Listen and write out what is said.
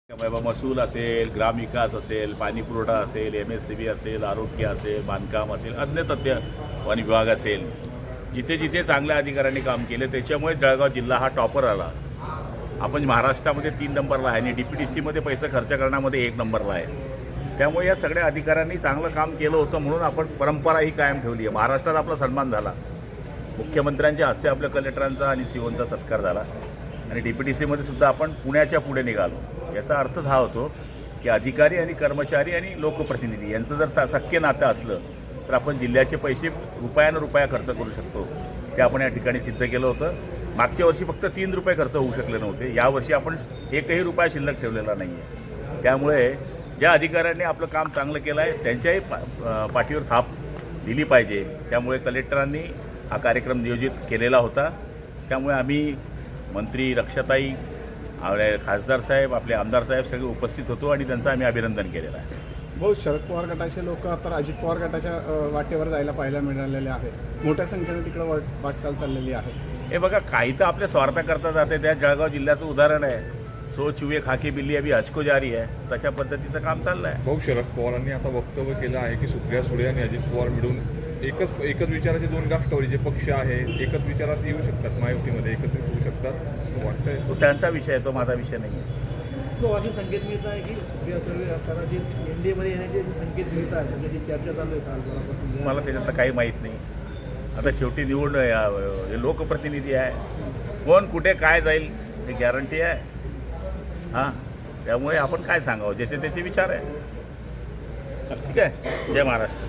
महसूल असेल, ग्रामविकास असेल, पाणीपुरवठा असेल, MSCB असेल, आरोग्य असेल, बांधकाम असेल, अन्य तथ्य वन विभाग असेल, जिथे जिथे चांगल्या अधिकाऱ्यांनी काम केले त्याच्यामुळे जळगाव जिल्हा हा टॉपर आला. आपण महाराष्ट्रामध्ये 3 नंबरला आहे आणि DPTCमध्ये पैसे खर्च करण्यामध्ये 1 नंबरला आहे. त्यामुळे या सगळ्या अधिकाऱ्यांनी चांगलं काम केलं होतं म्हणून आपण परंपरा ही कायम ठेवली आहे. महाराष्ट्रात आपला सन्मान झाला. मुख्यमंत्र्यांच्या हातचे आपल्या कलेक्टरांचा आणि COचा सत्कार झाला आणि DPTCमध्ये सुद्धा आपण पुण्याच्या पुढे निघालो. याचा अर्थच हा होतो की अधिकारी आणि कर्मचारी आणि लोकप्रतिनिधी यांचं जर सख्य नातं असलं तर आपण जिल्ह्याचे पैसे रुपयानं रुपया खर्च करू शकतो. ते आपण या ठिकाणी सिद्ध केलं होतं. मागच्या वर्षी फक्त 3 रुपये खर्च होऊ शकले नव्हते. यावर्षी आपण 1ही रुपया शिल्लक ठेवलेला नाही आहे. त्यामुळे ज्या अधिकाऱ्यांनी आपलं काम चांगलं केलं आहे त्यांच्याही पाठीवर थाप दिली पाहिजे. त्यामुळे कलेक्टरांनी हा कार्यक्रम नियोजित केलेला होता. त्यामुळे आम्ही मंत्री रक्षाताई, आपले खासदार साहेब, आपले आमदार साहेब सगळे उपस्थित होतो आणि त्यांचं आम्ही अभिनंदन केलेलं आहे. बहुत शरद पवार गटाचे लोक आता अजित पवार गटाच्या वाटेवर जायला पाहायला मिळालेले आहे. मोठ्या संख्येने तिकडे वाटचाल चाललेली आहे. हे बघा, काही तर आपल्या स्वार्थाकरता जाते. त्या जळगाव जिल्ह्याचं उदाहरण आहे. सो चुवे खाकी बिल्ली अभी हजको जारी आहे. तशा पद्धतीचं काम चाललं आहे. भाऊ, शरद पवारांनी आता वक्तव्य केलं आहे की सुप्रिया सुळे आणि अजित पवार मिळून एकच विचाराचे 2 राष्ट्रवादी जे पक्ष आहे एकच विचारात येऊ शकतात, महायुतीमध्ये एकत्रित होऊ शकतात असं वाटतंय. तो त्यांचा विषय आहे, तो माझा विषय नाही आहे. तो असे संकेत मिळत आहे की सुप्रिया सुळे कदाचित NDAमध्ये येण्याचे संकेत मिळत आहे. सध्याची चर्चा चालू आहे कालपासून. मला त्याच्यातलं काही माहीत नाही. आता शेवटी निवड हे लोकप्रतिनिधी आहे. कोण कुठे काय जाईल हे गॅरंटी आहे. हां, त्यामुळे आपण काय सांगावं, ज्याचे त्याचे विचार आहे. ठीक आहे. जय महाराष्ट्र.